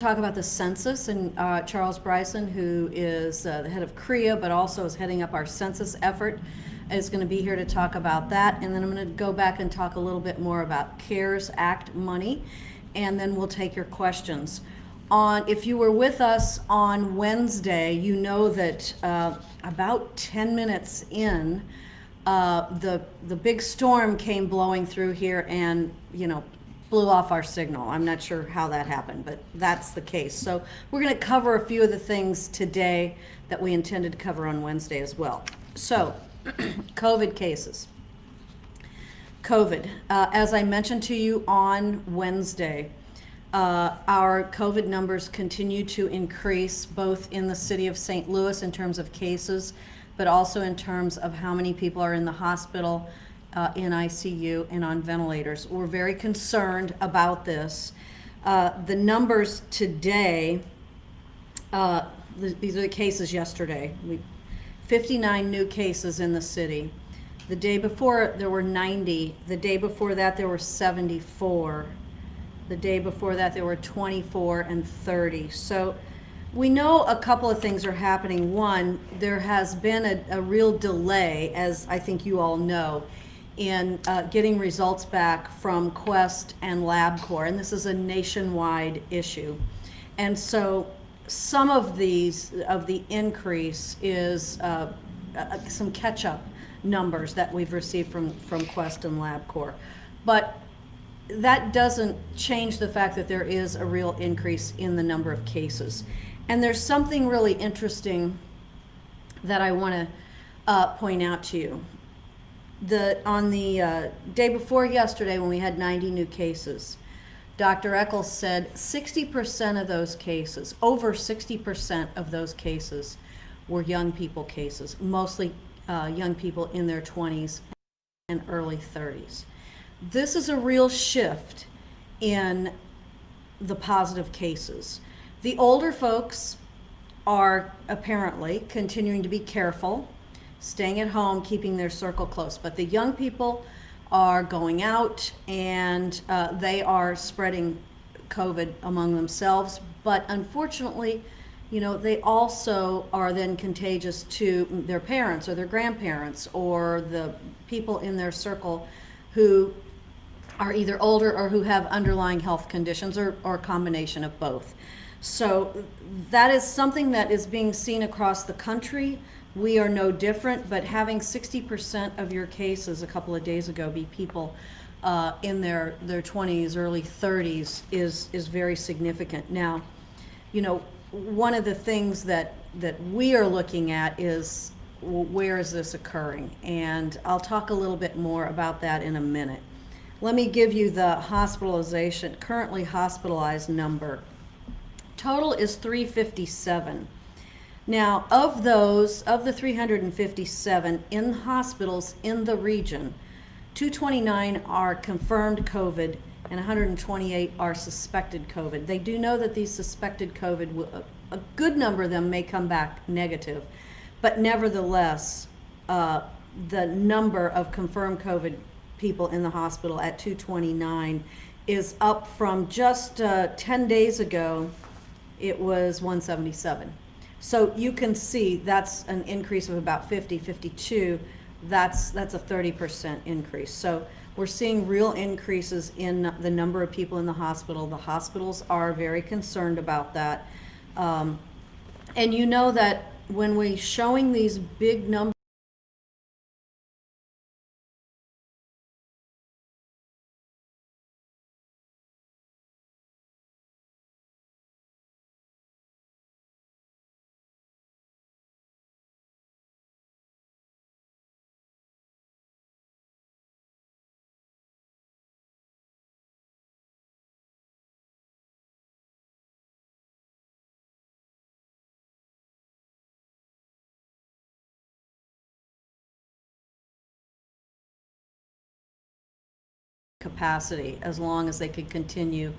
Talk about the census, and Charles Bryson, who is the head of CREA, but also is heading up our census effort, is going to be here to talk about that. And then I'm going to go back and talk a little bit more about CARES Act money, and then we'll take your questions. If you were with us on Wednesday, you know that about 10 minutes in, the big storm came blowing through here and, blew off our signal. I'm not sure how that happened, but that's the case. So we're going to cover a few of the things today that we intended to cover on Wednesday as well. So, COVID cases. COVID. As I mentioned to you on Wednesday, our COVID numbers continue to increase both in the city of St. Louis in terms of cases, but also in terms of how many people are in the hospital, in ICU and on ventilators. We're very concerned about this. The numbers today, these are the cases yesterday. 59 new cases in the city. The day before there were 90. The day before that there were 74. The day before that there were 24 and 30. So we know a couple of things are happening. One, there has been a real delay, as I think you all know, in getting results back from Quest and LabCorp, and this is a nationwide issue. And so some of the increase is some catch-up numbers that we've received from Quest and LabCorp. But that doesn't change the fact that there is a real increase in the number of cases. And there's something really interesting that I want to point out to you. On the day before yesterday, when we had 90 new cases, Dr. Eccles said 60% of those cases, over 60% of those cases, were young people cases, mostly young people in their 20s and early 30s. This is a real shift in the positive cases. The older folks are apparently continuing to be careful, staying at home, keeping their circle close. But the young people are going out and they are spreading COVID among themselves. But unfortunately, they also are then contagious to their parents or their grandparents or the people in their circle who are either older or who have underlying health conditions or a combination of both. So that is something that is being seen across the country. We are no different, but having 60% of your cases a couple of days ago be people in their 20s, early 30s is very significant. Now, one of the things that we are looking at is, where is this occurring? And I'll talk a little bit more about that in a minute. Let me give you the hospitalization, currently hospitalized number. Total is 357. Now, of the 357 in hospitals in the region, 229 are confirmed COVID and 128 are suspected COVID. They do know that these suspected COVID, a good number of them may come back negative, but nevertheless, the number of confirmed COVID people in the hospital at 229 is up from just 10 days ago. It was 177. So you can see that's an increase of about 52. That's a 30% increase. So we're seeing real increases in the number of people in the hospital. The hospitals are very concerned about that. And you know that when we're showing these big numbers, capacity, as long as they could continue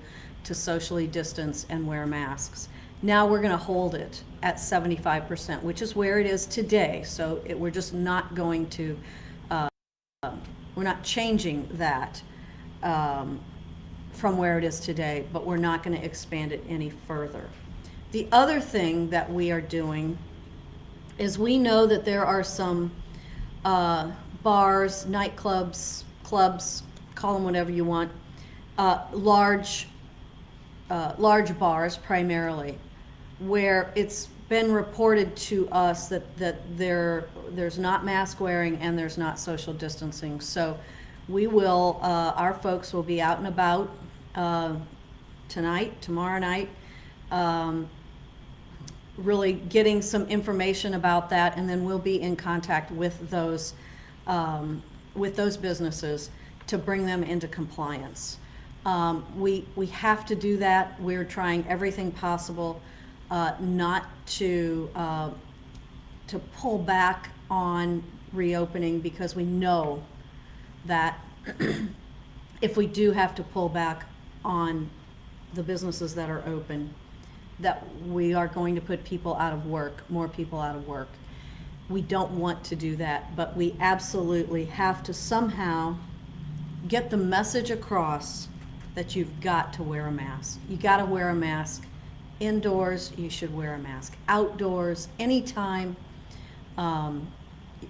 to socially distance and wear masks. Now we're going to hold it at 75%, which is where it is today. So we're just not going to, we're not changing that from where it is today, but we're not going to expand it any further. The other thing that we are doing is we know that there are some bars, nightclubs, clubs, call them whatever you want, large bars primarily, where it's been reported to us that there's not mask wearing and there's not social distancing. So we will, our folks will be out and about tonight, tomorrow night, really getting some information about that, and then we'll be in contact with those businesses to bring them into compliance. We have to do that. We're trying everything possible not to pull back on reopening, because we know that if we do have to pull back on the businesses that are open, that we are going to put people out of work, more people out of work. We don't want to do that, but we absolutely have to somehow get the message across that you've got to wear a mask. You got to wear a mask. Indoors, you should wear a mask. Outdoors, anytime,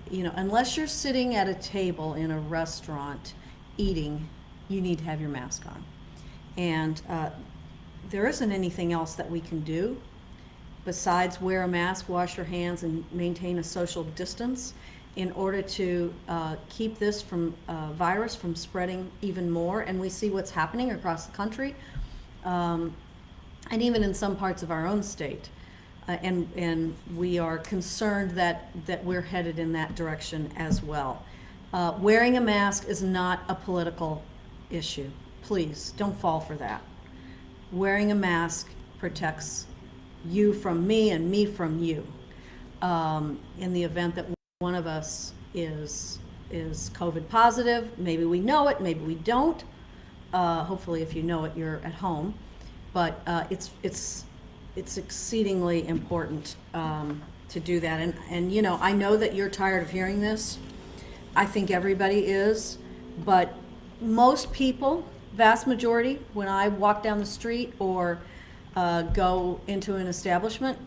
unless you're sitting at a table in a restaurant eating, you need to have your mask on. And there isn't anything else that we can do besides wear a mask, wash your hands, and maintain a social distance in order to keep this virus from spreading even more. And we see what's happening across the country, and even in some parts of our own state. And we are concerned that we're headed in that direction as well. Wearing a mask is not a political issue. Please, don't fall for that. Wearing a mask protects you from me and me from you. In the event that one of us is COVID positive, maybe we know it, maybe we don't. Hopefully, if you know it, you're at home. But it's exceedingly important to do that. And I know that you're tired of hearing this. I think everybody is, but most people, vast majority, when I walk down the street or go into an establishment,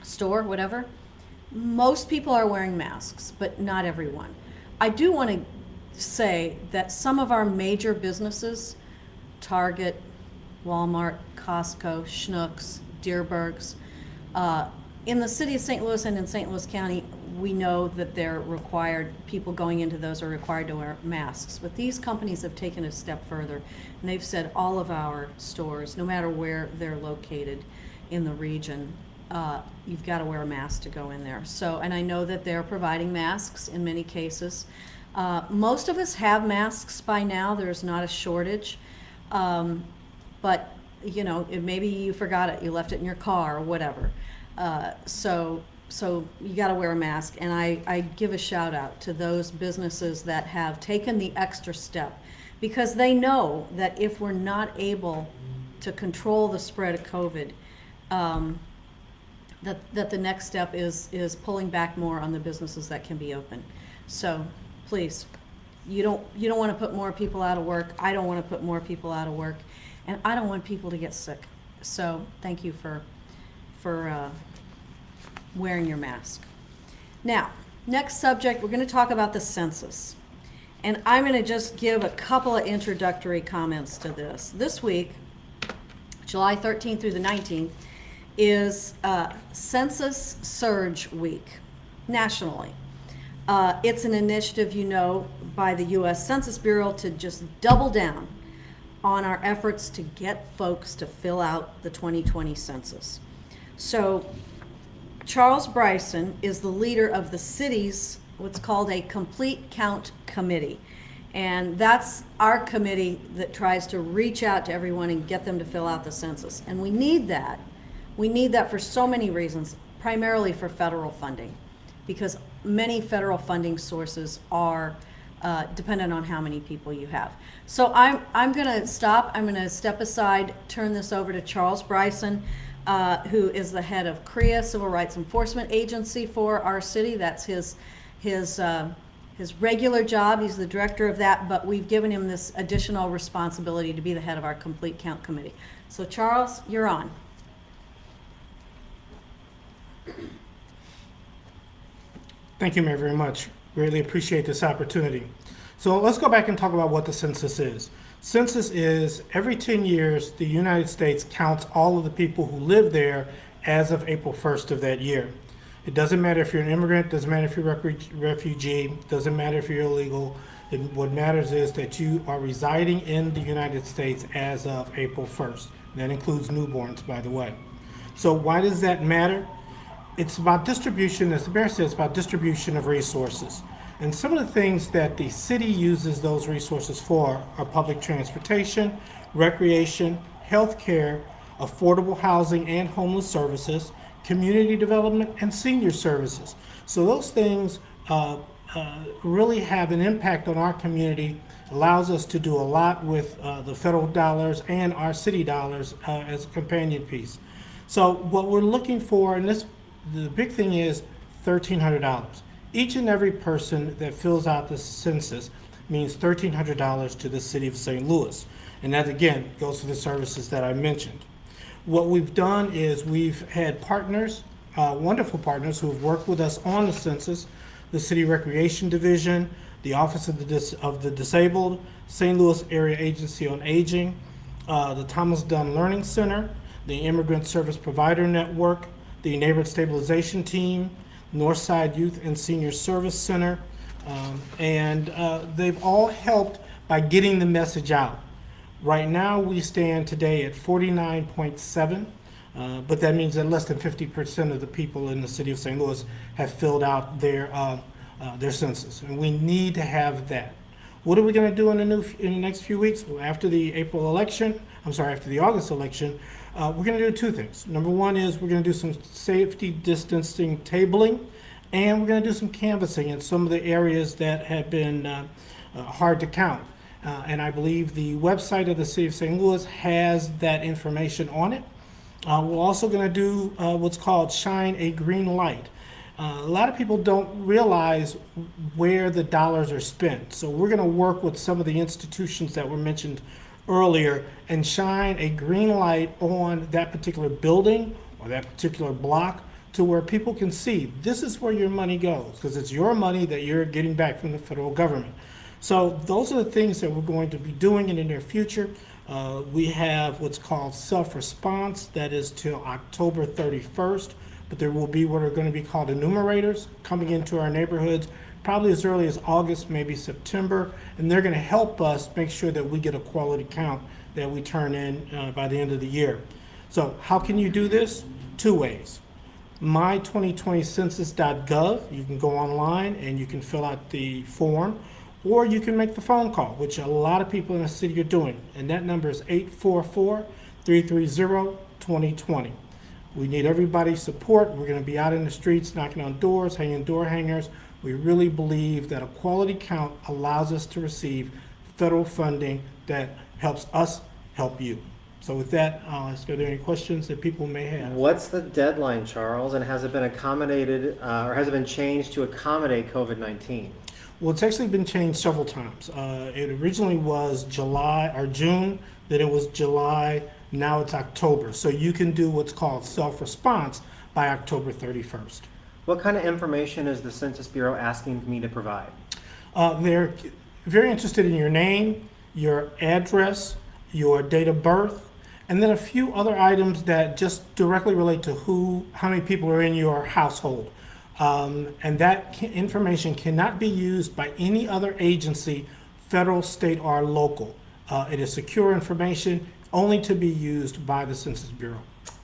store, whatever, most people are wearing masks, but not everyone. I do want to say that some of our major businesses, Target, Walmart, Costco, Schnucks, Deerbergs, in the city of St. Louis and in St. Louis County, we know that they're required, people going into those are required to wear masks. But these companies have taken a step further, and they've said all of our stores, no matter where they're located in the region, you've got to wear a mask to go in there. So, and I know that they're providing masks in many cases. Most of us have masks by now. There's not a shortage. But, maybe you forgot it. You left it in your car or whatever. So you got to wear a mask. And I give a shout out to those businesses that have taken the extra step, because they know that if we're not able to control the spread of COVID, that the next step is pulling back more on the businesses that can be open. So please, you don't want to put more people out of work. I don't want to put more people out of work, and I don't want people to get sick. So thank you for wearing your mask. Now, next subject, we're going to talk about the census. And I'm going to just give a couple of introductory comments to this. This week, July 13th through the 19th, is Census Surge Week nationally. It's an initiative, by the U.S. Census Bureau to just double down on our efforts to get folks to fill out the 2020 census. So Charles Bryson is the leader of the city's what's called a Complete Count Committee. And that's our committee that tries to reach out to everyone and get them to fill out the census. And we need that. We need that for so many reasons, primarily for federal funding, because many federal funding sources are dependent on how many people you have. So I'm going to stop. I'm going to step aside, turn this over to Charles Bryson, who is the head of CREA, Civil Rights Enforcement Agency for our city. That's his his regular job. He's the director of that, but we've given him this additional responsibility to be the head of our Complete Count Committee. So Charles, you're on. Thank you, Mayor, very much. Greatly appreciate this opportunity. So let's go back and talk about what the census is. Census is every 10 years, the United States counts all of the people who live there as of April 1st of that year. It doesn't matter if you're an immigrant, doesn't matter if you're a refugee, doesn't matter if you're illegal. What matters is that you are residing in the United States as of April 1st. That includes newborns, by the way. So why does that matter? It's about distribution, as the mayor says, it's about distribution of resources. And some of the things that the city uses those resources for are public transportation, recreation, healthcare, affordable housing and homeless services, community development, and senior services. So those things really have an impact on our community, allows us to do a lot with the federal dollars and our city dollars as a companion piece. So what we're looking for, and the big thing is $1,300. Each and every person that fills out the census means $1,300 to the city of St. Louis. And that, again, goes to the services that I mentioned. What we've done is we've had partners, wonderful partners, who have worked with us on the census, the City Recreation Division, the Office of the Disabled, St. Louis Area Agency on Aging, the Thomas Dunn Learning Center, the Immigrant Service Provider Network, the Neighborhood Stabilization Team, Northside Youth and Senior Service Center, and they've all helped by getting the message out. Right now, we stand today at 49.7, but that means that less than 50% of the people in the city of St. Louis have filled out their census, and we need to have that. What are we going to do in the next few weeks? Well, after the after the August election, we're going to do two things. Number one is we're going to do some safety distancing tabling, and we're going to do some canvassing in some of the areas that have been hard to count. And I believe the website of the City of St. Louis has that information on it. We're also going to do what's called Shine a Green Light. A lot of people don't realize where the dollars are spent. So we're going to work with some of the institutions that were mentioned earlier and shine a green light on that particular building or that particular block to where people can see this is where your money goes, because it's your money that you're getting back from the federal government. So those are the things that we're going to be doing in the near future. We have what's called self-response, that is till October 31st, but there will be what are going to be called enumerators coming into our neighborhoods probably as early as August, maybe September, and they're going to help us make sure that we get a quality count that we turn in by the end of the year. So how can you do this? Two ways. My2020census.gov, you can go online and you can fill out the form, or you can make the phone call, which a lot of people in the city are doing, and that number is 844-330-2020. We need everybody's support. We're going to be out in the streets, knocking on doors, hanging door hangers. We really believe that a quality count allows us to receive federal funding that helps us help you. So with that, I'll ask, are there any questions that people may have? What's the deadline, Charles, and has it been accommodated or has it been changed to accommodate COVID-19? Well, it's actually been changed several times. It originally was July or June, then it was July, now it's October. So you can do what's called self-response by October 31st. What kind of information is the Census Bureau asking me to provide? They're very interested in your name, your address, your date of birth, and then a few other items that just directly relate to how many people are in your household. And that information cannot be used by any other agency, federal, state, or local. It is secure information only to be used by the Census Bureau.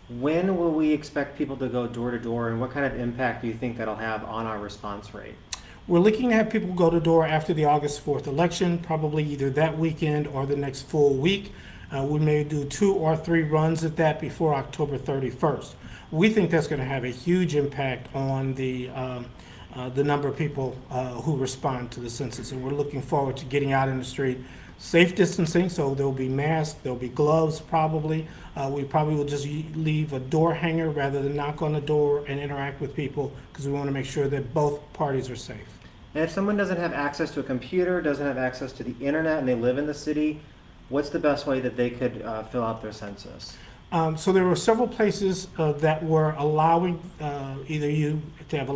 When will we expect people to go door to door, and what kind of impact do you think that'll have on our response rate? We're looking to have people go to door after the August 4th election, probably either that weekend or the next full week. We may do 2 or 3 runs at that before October 31st. We think that's going to have a huge impact on the number of people who respond to the census, and we're looking forward to getting out in the street. Safe distancing, so there'll be masks, there'll be gloves probably. We probably will just leave a door hanger rather than knock on the door and interact with people, because we want to make sure that both parties are safe. And if someone doesn't have access to a computer, doesn't have access to the internet, and they live in the city, what's the best way that they could fill out their census? So there were several places that were allowing either you to have a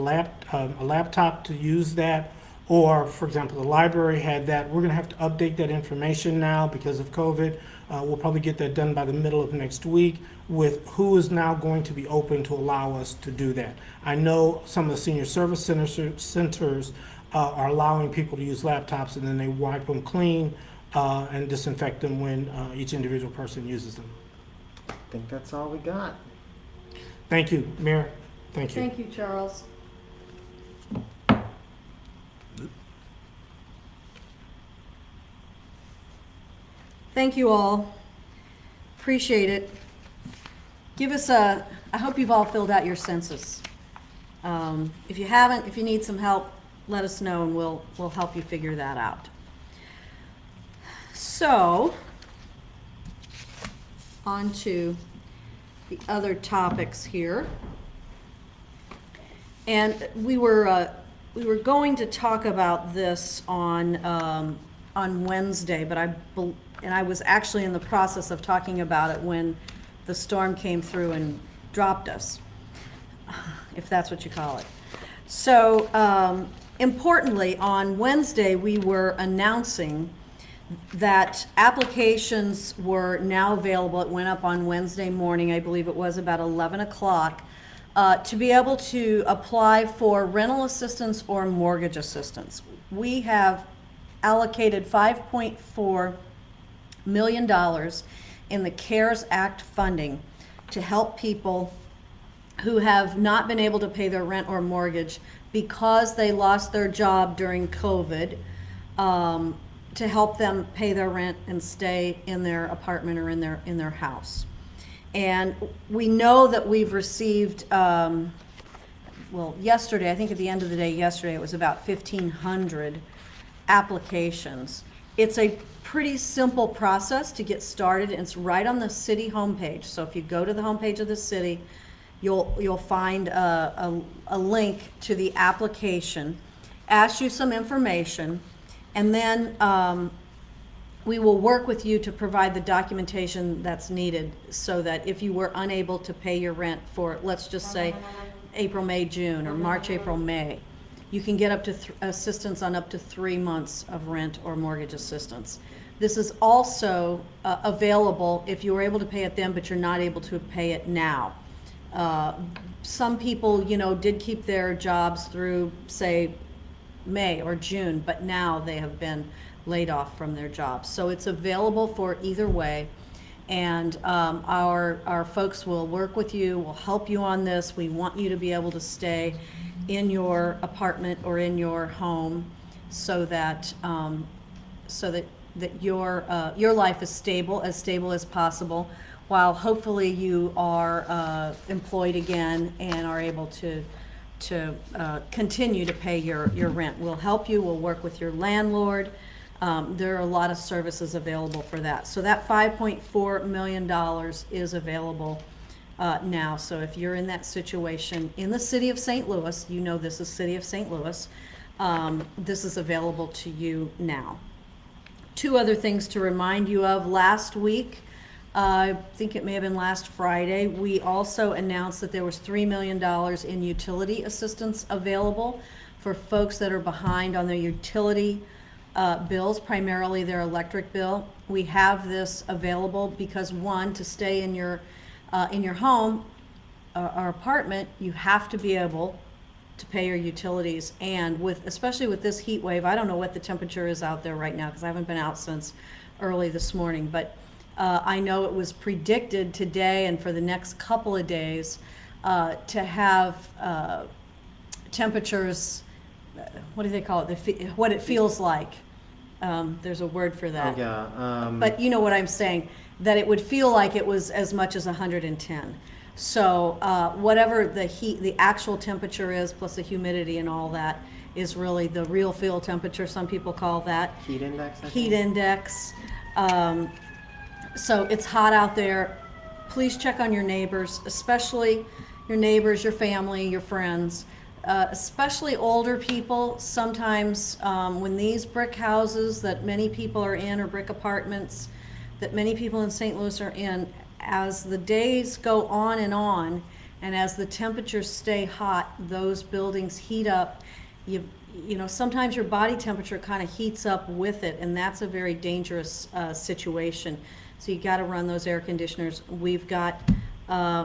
laptop to use that, or, for example, the library had that. We're going to have to update that information now because of COVID. We'll probably get that done by the middle of next week with who is now going to be open to allow us to do that. I know some of the senior service centers are allowing people to use laptops, and then they wipe them clean and disinfect them when each individual person uses them. I think that's all we got. Thank you, Mayor. Thank you. Thank you, Charles. Thank you all. Appreciate it. Give us I hope you've all filled out your census. If you haven't, if you need some help, let us know and we'll help you figure that out. So, on to the other topics here. And we were going to talk about this on Wednesday, but I was actually in the process of talking about it when the storm came through and dropped us, if that's what you call it. So, importantly, on Wednesday, we were announcing that applications were now available. It went up on Wednesday morning, I believe it was about 11 o'clock, to be able to apply for rental assistance or mortgage assistance. We have allocated $5.4 million in the CARES Act funding to help people who have not been able to pay their rent or mortgage because they lost their job during COVID, to help them pay their rent and stay in their apartment or in their house. And we know that we've received, yesterday, I think at the end of the day yesterday, it was about 1,500 applications. It's a pretty simple process to get started. It's right on the city homepage. So if you go to the homepage of the city, you'll find a link to the application, ask you some information, and then we will work with you to provide the documentation that's needed so that if you were unable to pay your rent for, let's just say, April, May, June, or March, April, May, you can get up to assistance on up to 3 months of rent or mortgage assistance. This is also available if you were able to pay it then, but you're not able to pay it now. Some people, did keep their jobs through, say, May or June, but now they have been laid off from their jobs. So it's available for either way. And our folks will work with you, will help you on this. We want you to be able to stay in your apartment or in your home so that your life is stable as possible, while hopefully you are employed again and are able to continue to pay your rent. We'll help you. We'll work with your landlord. There are a lot of services available for that. So that $5.4 million is available now. So if you're in that situation in the city of St. Louis, this is city of St. Louis, this is available to you now. Two other things to remind you of. Last week, I think it may have been last Friday, we also announced that there was $3 million in utility assistance available for folks that are behind on their utility bills, primarily their electric bill. We have this available because, one, to stay in your home or apartment, you have to be able to pay your utilities. And especially with this heat wave, I don't know what the temperature is out there right now because I haven't been out since early this morning, but I know it was predicted today and for the next couple of days to have temperatures, what do they call it? What it feels like. There's a word for that. Oh, yeah. But you know what I'm saying, that it would feel like it was as much as 110. So whatever the actual temperature is, plus the humidity and all that, is really the real field temperature, some people call that. Heat index, I think? Heat index. So it's hot out there. Please check on your neighbors, especially your neighbors, your family, your friends. especially older people, sometimes when these brick houses that many people are in, or brick apartments that many people in St. Louis are in, as the days go on, and as the temperatures stay hot, those buildings heat up. You know, sometimes your body temperature kind of heats up with it, and that's a very dangerous situation. So you got to run those air conditioners. We've got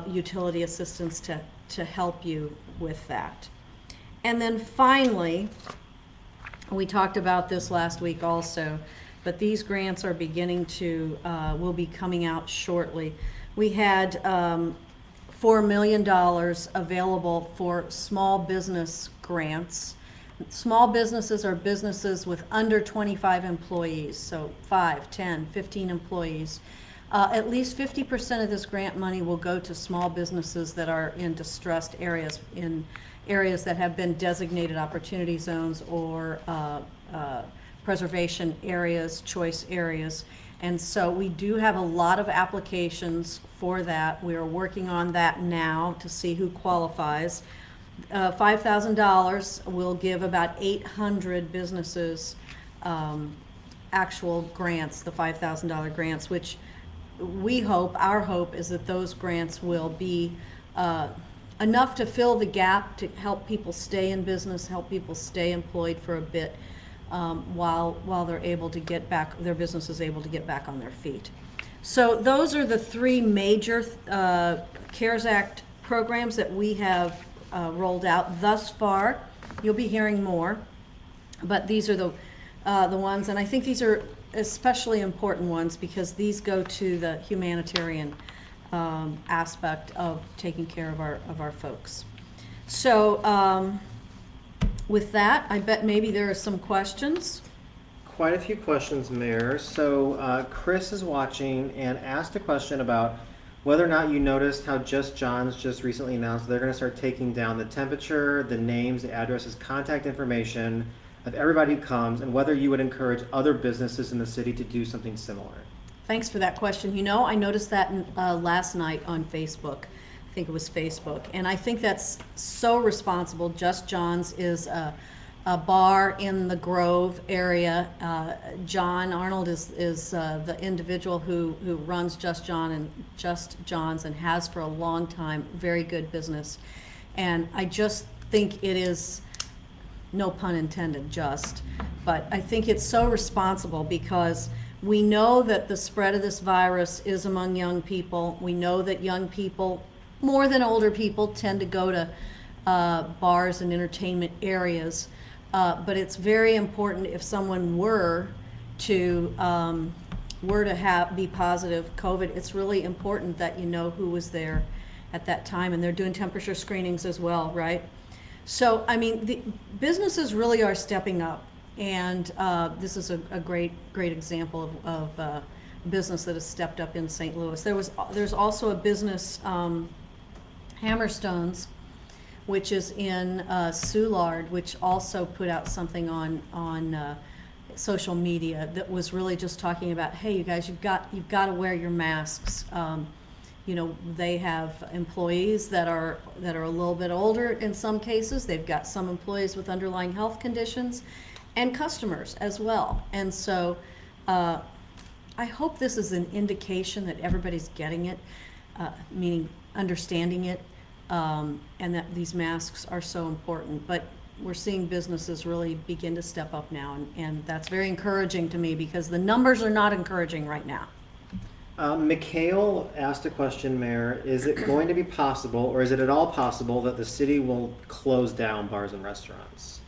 utility assistance to help you with that. And then finally, we talked about this last week also, but these grants are beginning to, will be coming out shortly. We had $4 million available for small business grants. Small businesses are businesses with under 25 employees, so 5, 10, 15 employees. At least 50% of this grant money will go to small businesses that are in distressed areas, in areas that have been designated opportunity zones or preservation areas, choice areas. And so we do have a lot of applications for that. We are working on that now to see who qualifies. $5,000 will give about 800 businesses actual grants, the $5,000 grants, which we hope, our hope is that those grants will be enough to fill the gap, to help people stay in business, help people stay employed for a bit while they're able to get back, their business is able to get back on their feet. So those are the three major CARES Act programs that we have rolled out thus far. You'll be hearing more, but these are the ones, and I think these are especially important ones because these go to the humanitarian aspect of taking care of our folks. So with that, I bet maybe there are some questions. Quite a few questions, Mayor. So Chris is watching and asked a question about whether or not you noticed how Just John's just recently announced they're going to start taking down the temperature, the names, the addresses, contact information of everybody who comes, and whether you would encourage other businesses in the city to do something similar. Thanks for that question. You know, I noticed that last night on Facebook. I think it was Facebook. And I think that's so responsible. Just John's is a bar in the Grove area. John Arnold is the individual who runs Just John's and has for a long time. Very good business. And I just think it is, no pun intended, but I think it's so responsible because we know that the spread of this virus is among young people. We know that young people, more than older people, tend to go to bars and entertainment areas. But it's very important if someone were to be positive COVID, it's really important that you know who was there at that time, and they're doing temperature screenings as well, right? So, I mean, the businesses really are stepping up, and this is a great example of a business that has stepped up in St. Louis. There's also a business, Hammerstones, which is in Soulard, which also put out something on social media that was really just talking about, hey, you guys, you've got to wear your masks. You know, they have employees that are a little bit older in some cases. They've got some employees with underlying health conditions, and customers as well. And so, I hope this is an indication that everybody's getting it, meaning understanding it. And that these masks are so important. But we're seeing businesses really begin to step up now, and that's very encouraging to me because the numbers are not encouraging right now. Mikhail asked a question, Mayor. Is it going to be possible, or is it at all possible, that the city will close down bars and restaurants?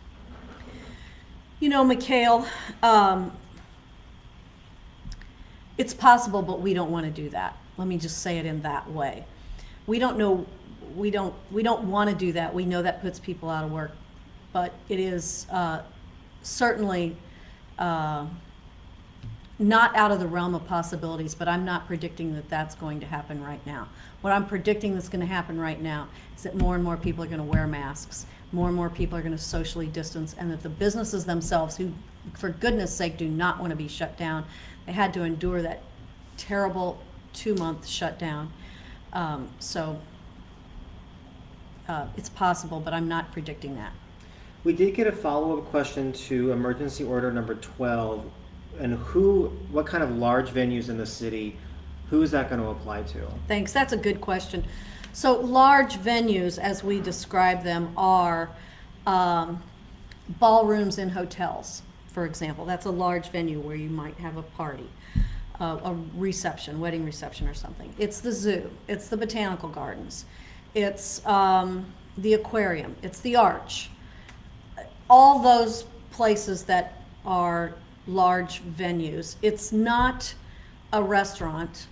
You know, Mikhail, it's possible, but we don't want to do that. Let me just say it in that way. We don't know. We don't want to do that. We know that puts people out of work, but it is certainly not out of the realm of possibilities, but I'm not predicting that that's going to happen right now. What I'm predicting that's going to happen right now is that more and more people are going to wear masks, more and more people are going to socially distance, and that the businesses themselves, who for goodness sake do not want to be shut down, they had to endure that terrible 2-month shutdown. it's possible, but I'm not predicting that. We did get a follow-up question to emergency order number 12, and what kind of large venues in the city, who is that going to apply to? Thanks, that's a good question. So large venues, as we describe them, are ballrooms in hotels, for example. That's a large venue where you might have a party, a reception, wedding reception or something. It's the zoo, it's the botanical gardens, it's the aquarium, it's the Arch. All those places that are large venues. It's not a restaurant,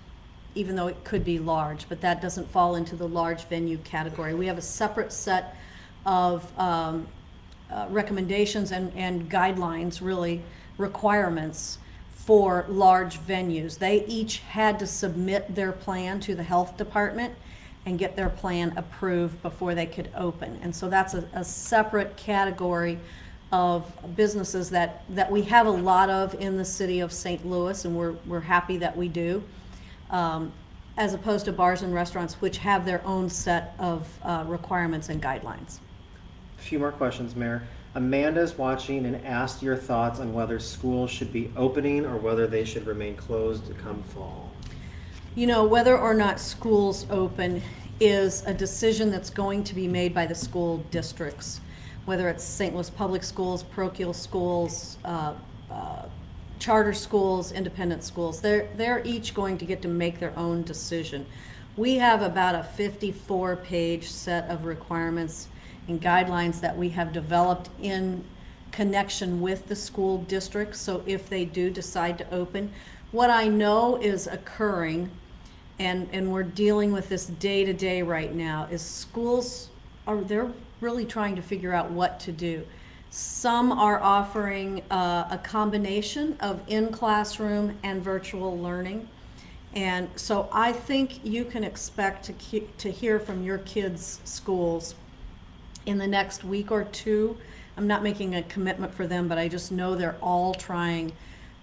even though it could be large, but that doesn't fall into the large venue category. We have a separate set of recommendations and guidelines, really, requirements for large venues. They each had to submit their plan to the health department and get their plan approved before they could open. And so that's a separate category of businesses that we have a lot of in the city of St. Louis, and we're happy that we do, as opposed to bars and restaurants, which have their own set of requirements and guidelines. A few more questions, Mayor. Amanda's watching and asked your thoughts on whether schools should be opening or whether they should remain closed come fall. You know, whether or not schools open is a decision that's going to be made by the school districts, whether it's St. Louis Public Schools, parochial schools, charter schools, independent schools. They're each going to get to make their own decision. We have about a 54-page set of requirements and guidelines that we have developed in connection with the school districts. So if they do decide to open, what I know is occurring, and we're dealing with this day to day right now, is schools they're really trying to figure out what to do. Some are offering a combination of in-classroom and virtual learning. And so I think you can expect to hear from your kids' schools in the next week or two. I'm not making a commitment for them, but I just know they're all trying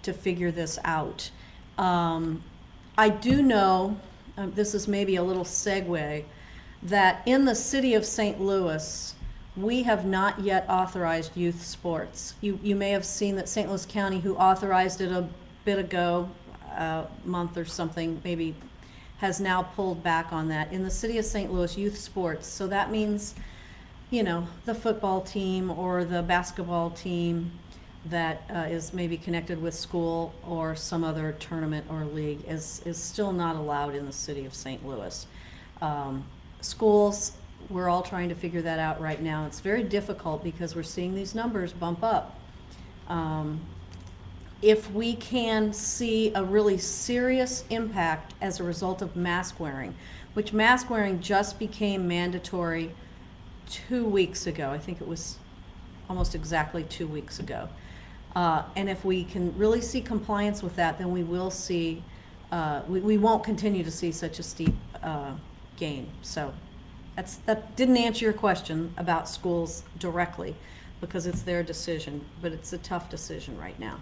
to figure this out. I do know, this is maybe a little segue, that in the city of St. Louis, we have not yet authorized youth sports. You may have seen that St. Louis County, who authorized it a bit ago, a month or something, maybe, has now pulled back on that. In the city of St. Louis, youth sports, so that means, you know, the football team or the basketball team that is maybe connected with school or some other tournament or league is still not allowed in the city of St. Louis. Schools, we're all trying to figure that out right now. It's very difficult because we're seeing these numbers bump up. If we can see a really serious impact as a result of mask wearing, which mask wearing just became mandatory 2 weeks ago. I think it was almost exactly 2 weeks ago. And if we can really see compliance with that, then we will see, we won't continue to see such a steep gain. So that didn't answer your question about schools directly, because it's their decision, but it's a tough decision right now.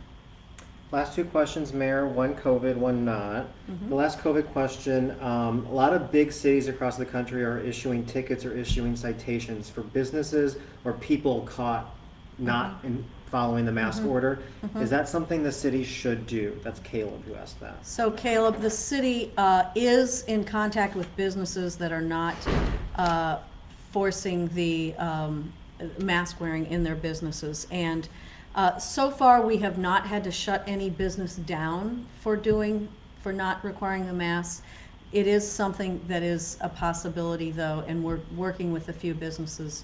Last two questions, Mayor. One COVID, one not. The last COVID question, a lot of big cities across the country are issuing tickets or issuing citations for businesses or people caught not following the mask order. Is that something the city should do? That's Caleb who asked that. So Caleb, the city is in contact with businesses that are not forcing the mask wearing in their businesses. And so far, we have not had to shut any business down for not requiring the mask. It is something that is a possibility, though, and we're working with a few businesses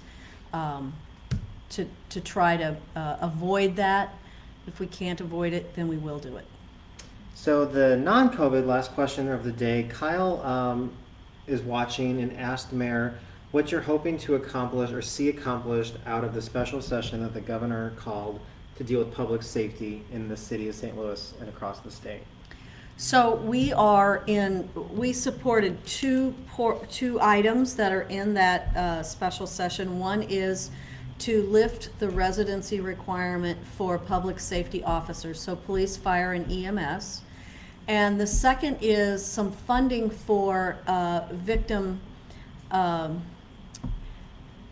to try to avoid that. If we can't avoid it, then we will do it. So the non-COVID last question of the day, Kyle is watching and asked Mayor what you're hoping to accomplish or see accomplished out of the special session that the governor called to deal with public safety in the city of St. Louis and across the state. So we supported two items that are in that special session. One is to lift the residency requirement for public safety officers, so police, fire, and EMS. And the second is some funding for victim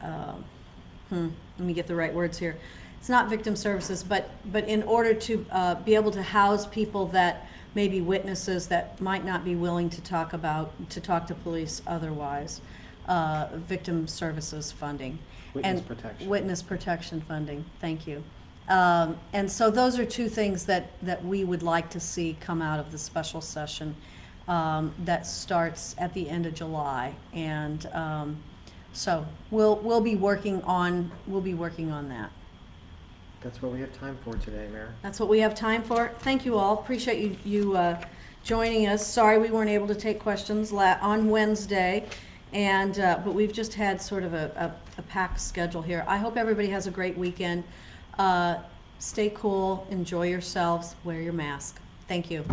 let me get the right words here. It's not victim services, but in order to be able to house people that may be witnesses that might not be willing to talk to police otherwise, victim services funding. Witness And protection. Witness protection funding, thank you. And so those are two things that we would like to see come out of the special session that starts at the end of July. And so we'll be working on that. That's what we have time for today, Mayor. That's what we have time for. Thank you all. Appreciate you joining us. Sorry we weren't able to take questions on Wednesday, and but we've just had sort of a packed schedule here. I hope everybody has a great weekend. Stay cool, enjoy yourselves, wear your mask. Thank you.